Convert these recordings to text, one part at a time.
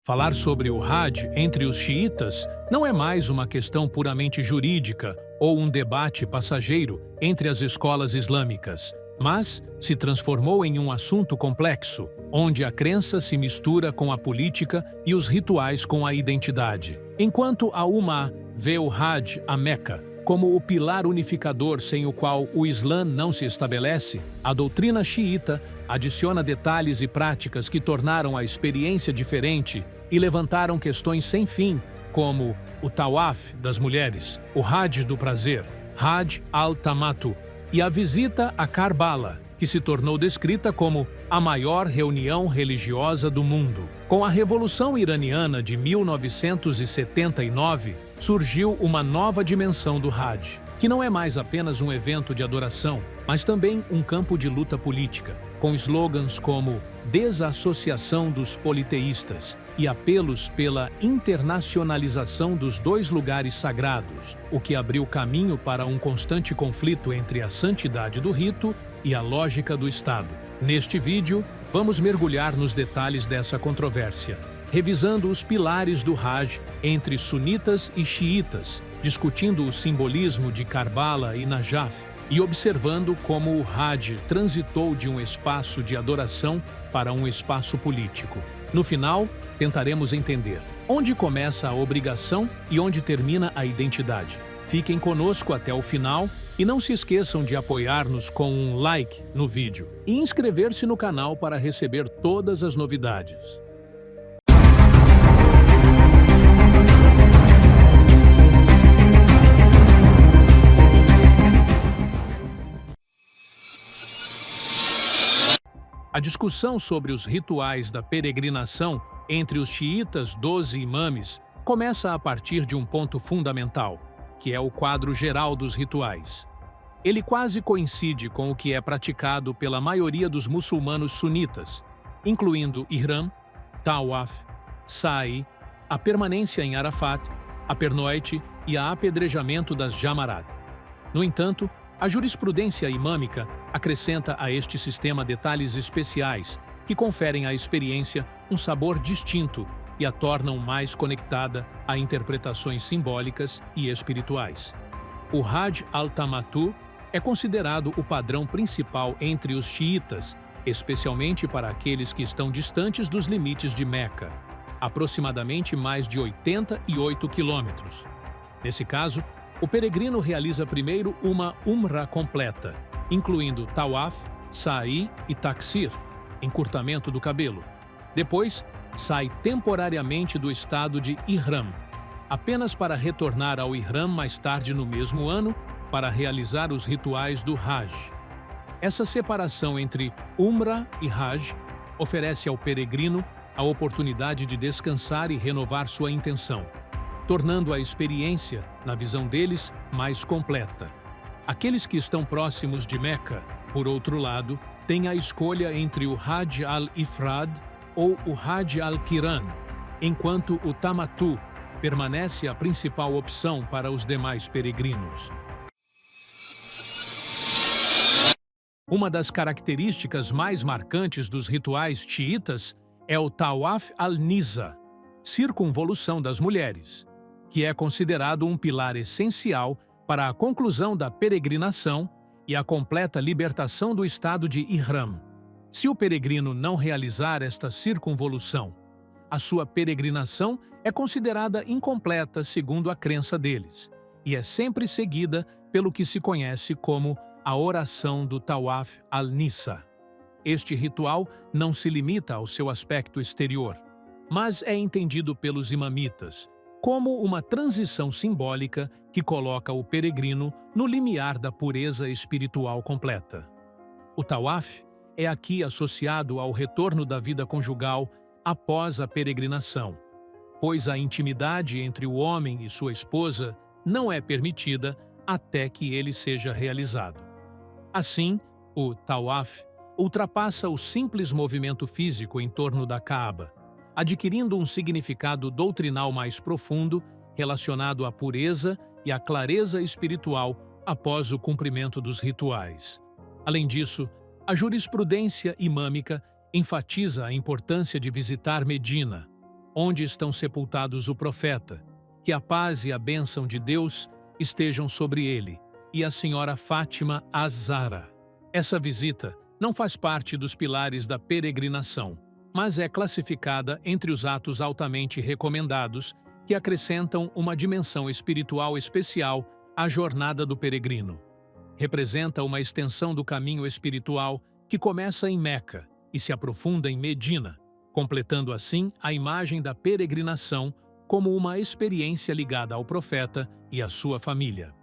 Falar sobre o Hajj entre os xiitas não é mais uma questão puramente jurídica ou um debate passageiro entre as escolas islâmicas, mas se transformou em um assunto complexo, onde a crença se mistura com a política e os rituais com a identidade. Enquanto a Ummah vê o Hajj a Meca como o pilar unificador sem o qual o Islã não se estabelece, a doutrina xiita adiciona detalhes e práticas que tornaram a experiência diferente e levantaram questões sem fim, como o Tawaf das mulheres, o Hajj do prazer, Hajj al-Tamattu, e a visita a Karbala, que se tornou descrita como a maior reunião religiosa do mundo. Com a Revolução Iraniana de 1979, surgiu uma nova dimensão do Hajj, que não é mais apenas um evento de adoração, mas também um campo de luta política, com slogans como desassociação dos politeístas e apelos pela internacionalização dos dois lugares sagrados, o que abriu caminho para um constante conflito entre a santidade do rito e a lógica do Estado. Neste vídeo, vamos mergulhar nos detalhes dessa controvérsia, revisando os pilares do Hajj entre sunitas e xiitas, discutindo o simbolismo de Karbala e Najaf e observando como o Hajj transitou de um espaço de adoração para um espaço político. No final, tentaremos entender onde começa a obrigação e onde termina a identidade. Fiquem conosco até o final e não se esqueçam de apoiar-nos com um like no vídeo e inscrever-se no canal para receber todas as novidades. A discussão sobre os rituais da peregrinação entre os xiitas 12 imames começa a partir de um ponto fundamental, que é o quadro geral dos rituais. Ele quase coincide com o que é praticado pela maioria dos muçulmanos sunitas, incluindo Ihram, Tawaf, Sa'i, a permanência em Arafat, a pernoite e a apedrejamento das Jamarat. No entanto, a jurisprudência imâmica acrescenta a este sistema detalhes especiais que conferem à experiência um sabor distinto e a tornam mais conectada a interpretações simbólicas e espirituais. O Hajj al-Tamattu é considerado o padrão principal entre os xiitas, especialmente para aqueles que estão distantes dos limites de Meca, aproximadamente mais de 88 quilômetros. Nesse caso, o peregrino realiza primeiro uma Umrah completa, incluindo Tawaf, Sa'i e Taksir, encurtamento do cabelo. Depois, sai temporariamente do estado de Ihram, apenas para retornar ao Ihram mais tarde no mesmo ano para realizar os rituais do Hajj. Essa separação entre Umrah e Hajj oferece ao peregrino a oportunidade de descansar e renovar sua intenção, tornando a experiência, na visão deles, mais completa. Aqueles que estão próximos de Meca, por outro lado, têm a escolha entre o Hajj al-Ifrad ou o Hajj al-Qiran, enquanto o Tamattu permanece a principal opção para os demais peregrinos. Uma das características mais marcantes dos rituais xiitas é o Tawaf al-Nisa, circunvolução das mulheres, que é considerado um pilar essencial para a conclusão da peregrinação e a completa libertação do estado de Ihram. Se o peregrino não realizar esta circunvolução, a sua peregrinação é considerada incompleta segundo a crença deles, e é sempre seguida pelo que se conhece como a oração do Tawaf al-Nisa. Este ritual não se limita ao seu aspecto exterior, mas é entendido pelos imamitas como uma transição simbólica que coloca o peregrino no limiar da pureza espiritual completa. O Tawaf é aqui associado ao retorno da vida conjugal após a peregrinação, pois a intimidade entre o homem e sua esposa não é permitida até que ele seja realizado. Assim, o Tawaf ultrapassa o simples movimento físico em torno da Kaaba, adquirindo um significado doutrinal mais profundo relacionado à pureza e à clareza espiritual após o cumprimento dos rituais. Além disso, a jurisprudência imâmica enfatiza a importância de visitar Medina, onde estão sepultados o profeta. Que a paz e a bênção de Deus estejam sobre ele, e a senhora Fátima Az-Zahra. Essa visita não faz parte dos pilares da peregrinação, mas é classificada entre os atos altamente recomendados que acrescentam uma dimensão espiritual especial à jornada do peregrino. Representa uma extensão do caminho espiritual que começa em Meca e se aprofunda em Medina, completando assim a imagem da peregrinação como uma experiência ligada ao profeta e à sua família.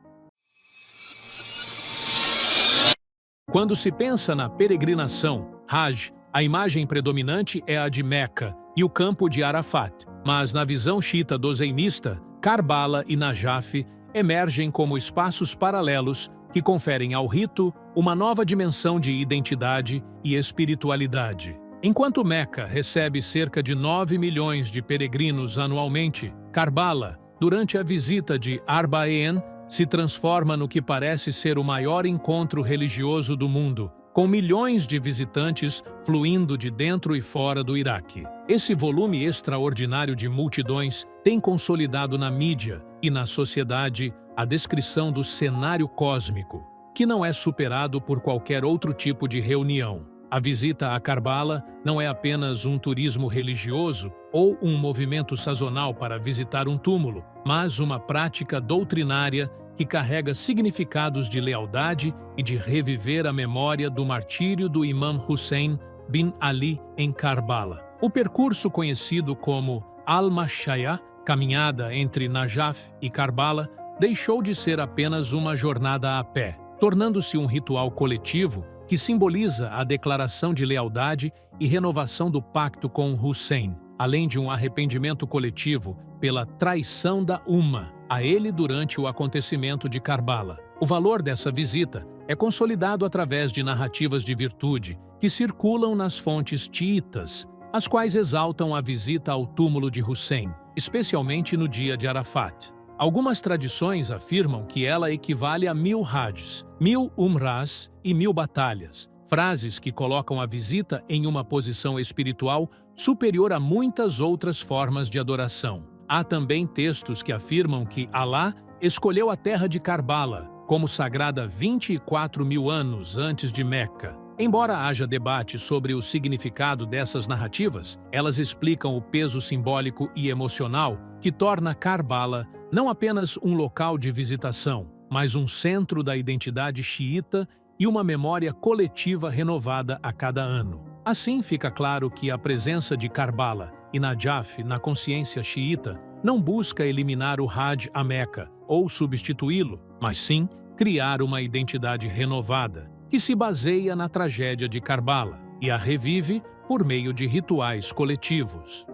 Quando se pensa na peregrinação, Hajj, a imagem predominante é a de Meca e o campo de Arafat, mas na visão xiita dozeimista, Karbala e Najaf emergem como espaços paralelos que conferem ao rito uma nova dimensão de identidade e espiritualidade. Enquanto Meca recebe cerca de 9 milhões de peregrinos anualmente, Karbala, durante a visita de Arba'een, se transforma no que parece ser o maior encontro religioso do mundo, com milhões de visitantes fluindo de dentro e fora do Iraque. Esse volume extraordinário de multidões tem consolidado na mídia e na sociedade a descrição do cenário cósmico, que não é superado por qualquer outro tipo de reunião. A visita a Karbala não é apenas um turismo religioso ou um movimento sazonal para visitar um túmulo, mas uma prática doutrinária que carrega significados de lealdade e de reviver a memória do martírio do Imam Hussein bin Ali em Karbala. O percurso conhecido como Al-Mashaya, caminhada entre Najaf e Karbala, deixou de ser apenas uma jornada a pé, tornando-se um ritual coletivo que simboliza a declaração de lealdade e renovação do pacto com Hussein, além de um arrependimento coletivo pela traição da Umma a ele durante o acontecimento de Karbala. O valor dessa visita é consolidado através de narrativas de virtude que circulam nas fontes xiitas, as quais exaltam a visita ao túmulo de Hussein, especialmente no dia de Arafat. Algumas tradições afirmam que ela equivale a 1000 hajjs, 1000 umrahs e 1000 batalhas, frases que colocam a visita em uma posição espiritual superior a muitas outras formas de adoração. Há também textos que afirmam que Alá escolheu a terra de Karbala como sagrada 24 mil anos antes de Meca. Embora haja debate sobre o significado dessas narrativas, elas explicam o peso simbólico e emocional que torna Karbala não apenas um local de visitação, mas um centro da identidade xiita e uma memória coletiva renovada a cada ano. Assim, fica claro que a presença de Karbala e Najaf na consciência xiita não busca eliminar o Hajj a Meca ou substituí-lo, mas sim criar uma identidade renovada, que se baseia na tragédia de Karbala e a revive por meio de rituais coletivos.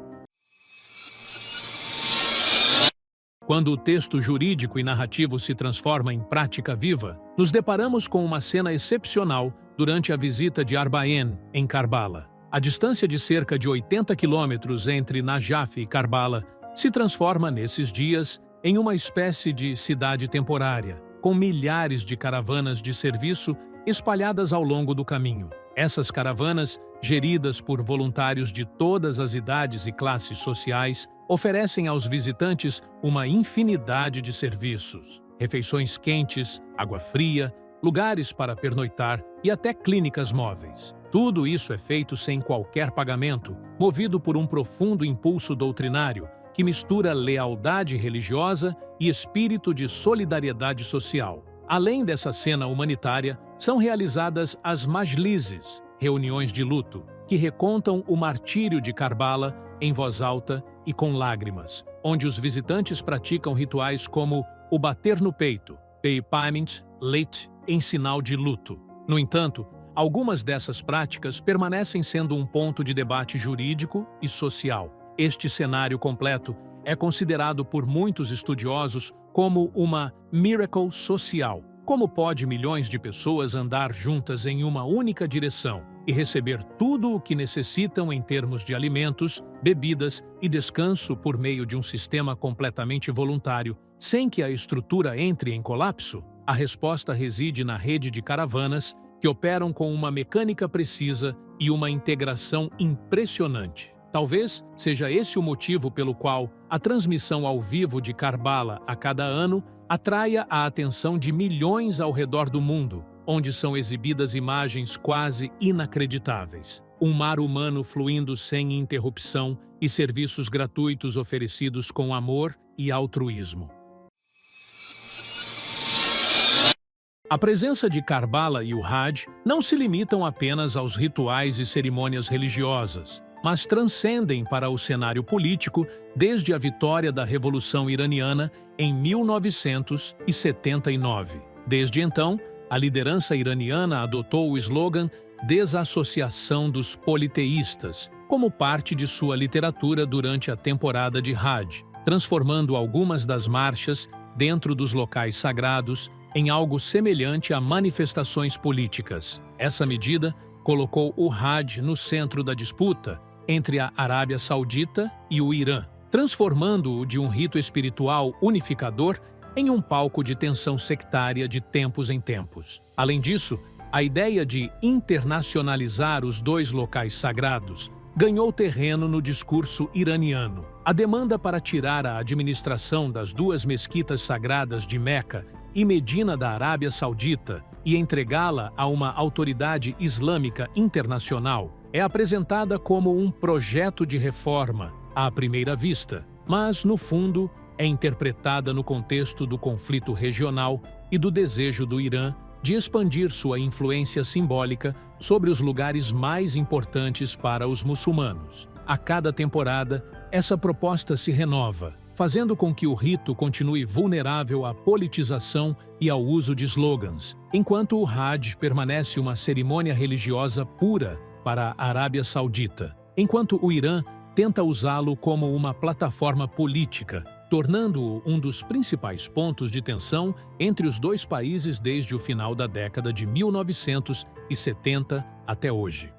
Quando o texto jurídico e narrativo se transforma em prática viva, nos deparamos com uma cena excepcional durante a visita de Arba'een, em Karbala. A distância de cerca de 80 quilômetros entre Najaf e Karbala se transforma nesses dias em uma espécie de cidade temporária, com milhares de caravanas de serviço espalhadas ao longo do caminho. Essas caravanas, geridas por voluntários de todas as idades e classes sociais, oferecem aos visitantes uma infinidade de serviços: refeições quentes, água fria, lugares para pernoitar e até clínicas móveis. Tudo isso é feito sem qualquer pagamento, movido por um profundo impulso doutrinário que mistura lealdade religiosa e espírito de solidariedade social. Além dessa cena humanitária, são realizadas as majlises, reuniões de luto, que recontam o martírio de Karbala em voz alta e com lágrimas, onde os visitantes praticam rituais como o bater no peito, paypayment, leit, em sinal de luto. No entanto, algumas dessas práticas permanecem sendo um ponto de debate jurídico e social. Este cenário completo é considerado por muitos estudiosos como uma miracle social. Como pode milhões de pessoas andar juntas em uma única direção e receber tudo o que necessitam em termos de alimentos, bebidas e descanso por meio de um sistema completamente voluntário, sem que a estrutura entre em colapso? A resposta reside na rede de caravanas que operam com uma mecânica precisa e uma integração impressionante. Talvez seja esse o motivo pelo qual a transmissão ao vivo de Karbala a cada ano atraia a atenção de milhões ao redor do mundo, onde são exibidas imagens quase inacreditáveis. Um mar humano fluindo sem interrupção e serviços gratuitos oferecidos com amor e altruísmo. A presença de Karbala e o Hajj não se limitam apenas aos rituais e cerimônias religiosas, mas transcendem para o cenário político desde a vitória da Revolução Iraniana em 1979. Desde então, a liderança iraniana adotou o slogan Desassociação dos Politeístas como parte de sua literatura durante a temporada de Hajj, transformando algumas das marchas dentro dos locais sagrados em algo semelhante a manifestações políticas. Essa medida colocou o Hajj no centro da disputa entre a Arábia Saudita e o Irã, transformando-o de um rito espiritual unificador em um palco de tensão sectária de tempos em tempos. Além disso, a ideia de internacionalizar os dois locais sagrados ganhou terreno no discurso iraniano. A demanda para tirar a administração das duas mesquitas sagradas de Meca e Medina da Arábia Saudita e entregá-la a uma autoridade islâmica internacional é apresentada como um projeto de reforma à primeira vista, mas, no fundo, é interpretada no contexto do conflito regional e do desejo do Irã de expandir sua influência simbólica sobre os lugares mais importantes para os muçulmanos. A cada temporada, essa proposta se renova, fazendo com que o rito continue vulnerável à politização e ao uso de slogans, enquanto o Hajj permanece uma cerimônia religiosa pura para a Arábia Saudita, enquanto o Irã tenta usá-lo como uma plataforma política, tornando-o um dos principais pontos de tensão entre os dois países desde o final da década de 1970 até hoje.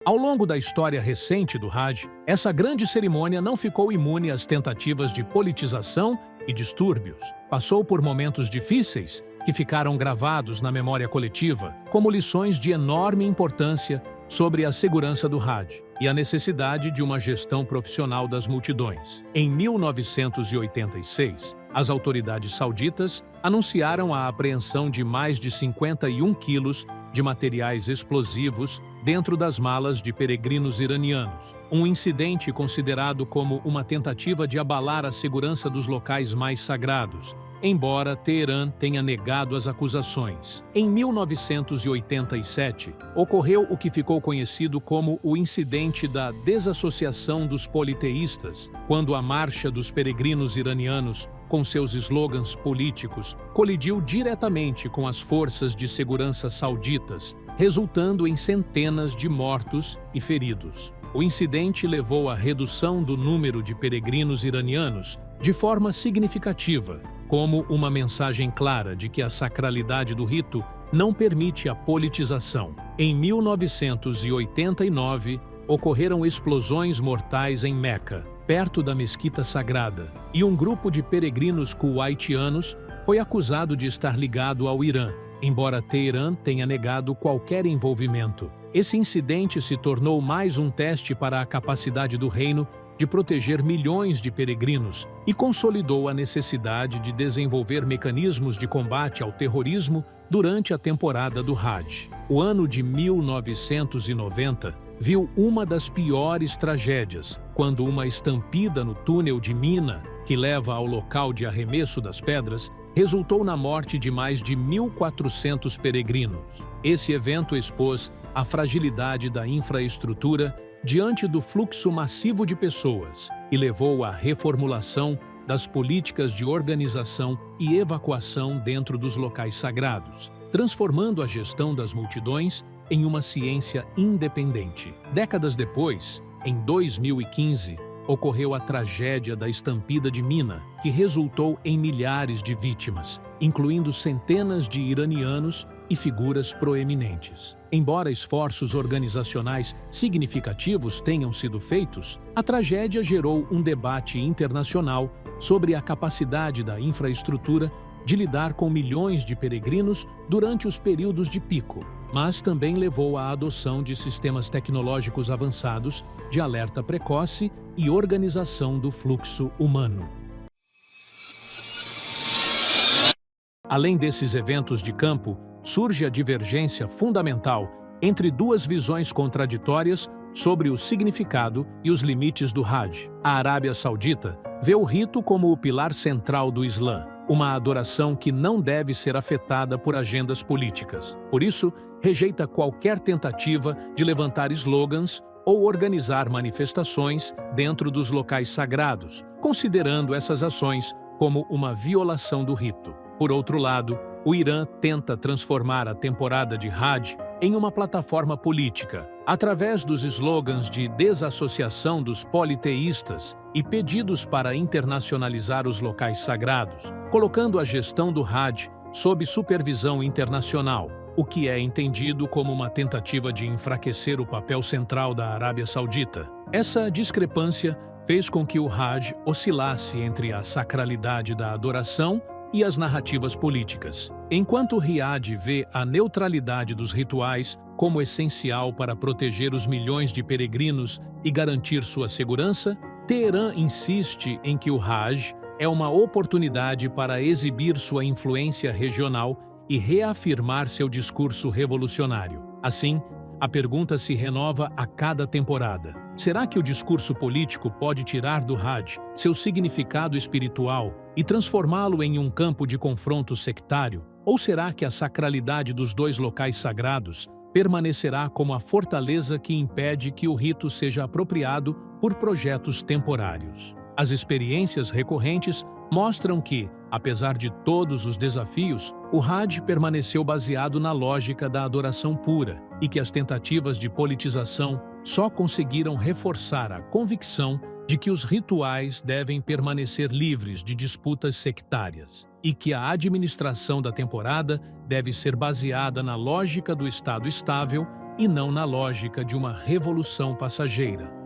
Ao longo da história recente do Hajj, essa grande cerimônia não ficou imune às tentativas de politização e distúrbios. Passou por momentos difíceis que ficaram gravados na memória coletiva como lições de enorme importância sobre a segurança do Hajj e a necessidade de uma gestão profissional das multidões. Em 1986, as autoridades sauditas anunciaram a apreensão de mais de 51 quilos de materiais explosivos dentro das malas de peregrinos iranianos, um incidente considerado como uma tentativa de abalar a segurança dos locais mais sagrados, embora Teherã tenha negado as acusações. Em 1987, ocorreu o que ficou conhecido como o incidente da desassociação dos politeístas, quando a marcha dos peregrinos iranianos, com seus slogans políticos, colidiu diretamente com as forças de segurança sauditas, resultando em centenas de mortos e feridos. O incidente levou à redução do número de peregrinos iranianos de forma significativa, como uma mensagem clara de que a sacralidade do rito não permite a politização. Em 1989, ocorreram explosões mortais em Meca, perto da Mesquita Sagrada, e um grupo de peregrinos kuwaitianos foi acusado de estar ligado ao Irã, embora Teherã tenha negado qualquer envolvimento. Esse incidente se tornou mais um teste para a capacidade do reino de proteger milhões de peregrinos e consolidou a necessidade de desenvolver mecanismos de combate ao terrorismo durante a temporada do Hajj. O ano de 1990 viu uma das piores tragédias, quando uma estampida no túnel de Mina, que leva ao local de arremesso das pedras, resultou na morte de mais de 1.400 peregrinos. Esse evento expôs a fragilidade da infraestrutura diante do fluxo massivo de pessoas e levou à reformulação das políticas de organização e evacuação dentro dos locais sagrados, transformando a gestão das multidões em uma ciência independente. Décadas depois, em 2015, ocorreu a tragédia da estampida de Mina, que resultou em milhares de vítimas, incluindo centenas de iranianos e figuras proeminentes. Embora esforços organizacionais significativos tenham sido feitos, a tragédia gerou um debate internacional sobre a capacidade da infraestrutura de lidar com milhões de peregrinos durante os períodos de pico. mas também levou à adoção de sistemas tecnológicos avançados de alerta precoce e organização do fluxo humano. Além desses eventos de campo, surge a divergência fundamental entre duas visões contraditórias sobre o significado e os limites do Hajj. A Arábia Saudita vê o rito como o pilar central do Islã, uma adoração que não deve ser afetada por agendas políticas. Por isso, rejeita qualquer tentativa de levantar slogans ou organizar manifestações dentro dos locais sagrados, considerando essas ações como uma violação do rito. Por outro lado, o Irã tenta transformar a temporada de Hajj em uma plataforma política, através dos slogans de desassociação dos politeístas e pedidos para internacionalizar os locais sagrados, colocando a gestão do Hajj sob supervisão internacional, o que é entendido como uma tentativa de enfraquecer o papel central da Arábia Saudita. Essa discrepância fez com que o Hajj oscilasse entre a sacralidade da adoração e as narrativas políticas. Enquanto Riad vê a neutralidade dos rituais como essencial para proteger os milhões de peregrinos e garantir sua segurança, Teherã insiste em que o Hajj é uma oportunidade para exibir sua influência regional e reafirmar seu discurso revolucionário. Assim, a pergunta se renova a cada temporada. Será que o discurso político pode tirar do Hajj seu significado espiritual e transformá-lo em um campo de confronto sectário? Ou será que a sacralidade dos dois locais sagrados permanecerá como a fortaleza que impede que o rito seja apropriado por projetos temporários? As experiências recorrentes mostram que, apesar de todos os desafios, o Hajj permaneceu baseado na lógica da adoração pura e que as tentativas de politização só conseguiram reforçar a convicção de que os rituais devem permanecer livres de disputas sectárias e que a administração da temporada deve ser baseada na lógica do Estado estável e não na lógica de uma revolução passageira.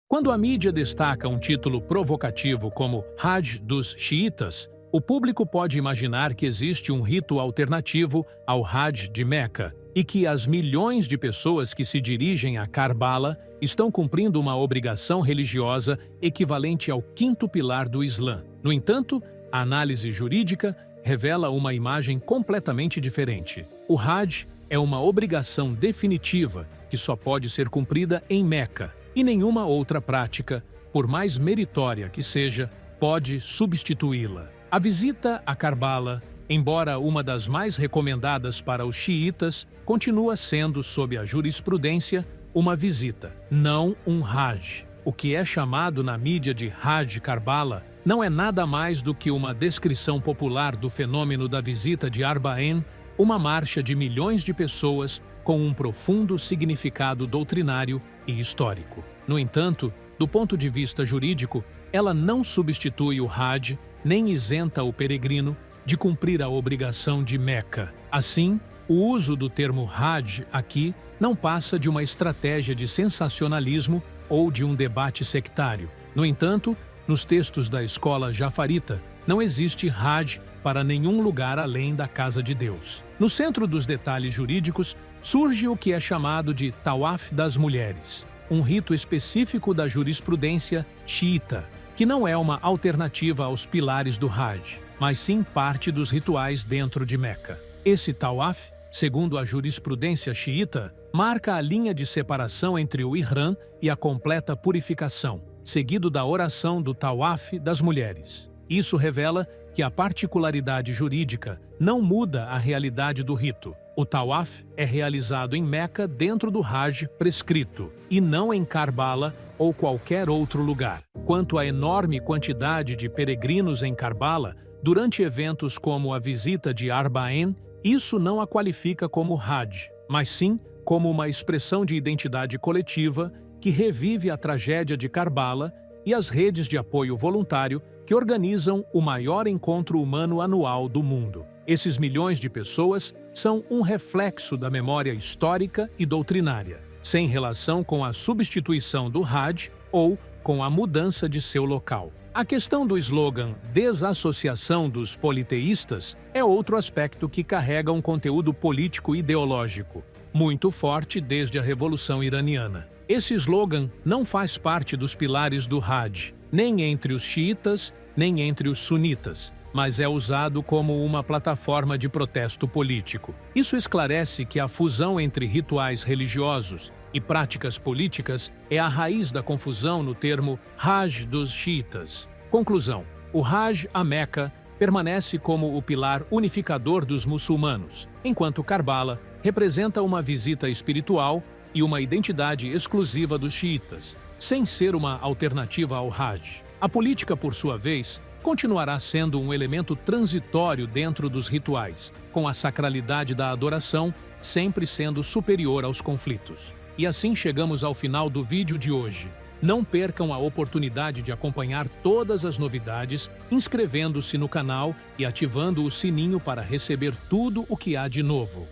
Quando a mídia destaca um título provocativo como Hajj dos xiitas, o público pode imaginar que existe um rito alternativo ao Hajj de Meca e que as milhões de pessoas que se dirigem a Karbala estão cumprindo uma obrigação religiosa equivalente ao quinto pilar do Islã. No entanto, a análise jurídica revela uma imagem completamente diferente. O Hajj é uma obrigação definitiva que só pode ser cumprida em Meca, e nenhuma outra prática, por mais meritória que seja, pode substituí-la. A visita a Karbala, embora uma das mais recomendadas para os xiitas, continua sendo, sob a jurisprudência, uma visita, não um Hajj. O que é chamado na mídia de Hajj Karbala não é nada mais do que uma descrição popular do fenômeno da visita de Arba'in, uma marcha de milhões de pessoas com um profundo significado doutrinário e histórico. No entanto, do ponto de vista jurídico, ela não substitui o Hajj, nem isenta o peregrino de cumprir a obrigação de Meca. Assim, o uso do termo Hajj aqui não passa de uma estratégia de sensacionalismo ou de um debate sectário. No entanto, nos textos da escola jafarita, não existe Hajj para nenhum lugar além da casa de Deus. No centro dos detalhes jurídicos, surge o que é chamado de Tawaf das mulheres, um rito específico da jurisprudência xiita, que não é uma alternativa aos pilares do Hajj, mas sim parte dos rituais dentro de Meca. Esse Tawaf, segundo a jurisprudência xiita, marca a linha de separação entre o Ihram e a completa purificação, seguido da oração do Tawaf das mulheres. Isso revela que a particularidade jurídica não muda a realidade do rito. O Tawaf é realizado em Meca dentro do Hajj prescrito, e não em Karbala ou qualquer outro lugar. Quanto à enorme quantidade de peregrinos em Karbala, durante eventos como a visita de Arba'in, isso não a qualifica como Hajj, mas sim como uma expressão de identidade coletiva que revive a tragédia de Karbala e as redes de apoio voluntário que organizam o maior encontro humano anual do mundo. Esses milhões de pessoas são um reflexo da memória histórica e doutrinária, sem relação com a substituição do Hajj ou com com a mudança de seu local. A questão do slogan "desassociação dos politeístas" é outro aspecto que carrega um conteúdo político-ideológico muito forte desde a Revolução Iraniana. Esse slogan não faz parte dos pilares do Hajj, nem entre os xiitas, nem entre os sunitas, mas é usado como uma plataforma de protesto político. Isso esclarece que a fusão entre rituais religiosos e práticas políticas é a raiz da confusão no termo Hajj dos xiitas. Conclusão: o Hajj a Meca permanece como o pilar unificador dos muçulmanos, enquanto Karbala representa uma visita espiritual e uma identidade exclusiva dos xiitas, sem ser uma alternativa ao Hajj. A política, por sua vez, continuará sendo um elemento transitório dentro dos rituais, com a sacralidade da adoração sempre sendo superior aos conflitos. E assim chegamos ao final do vídeo de hoje. Não percam a oportunidade de acompanhar todas as novidades, inscrevendo-se no canal e ativando o sininho para receber tudo o que há de novo.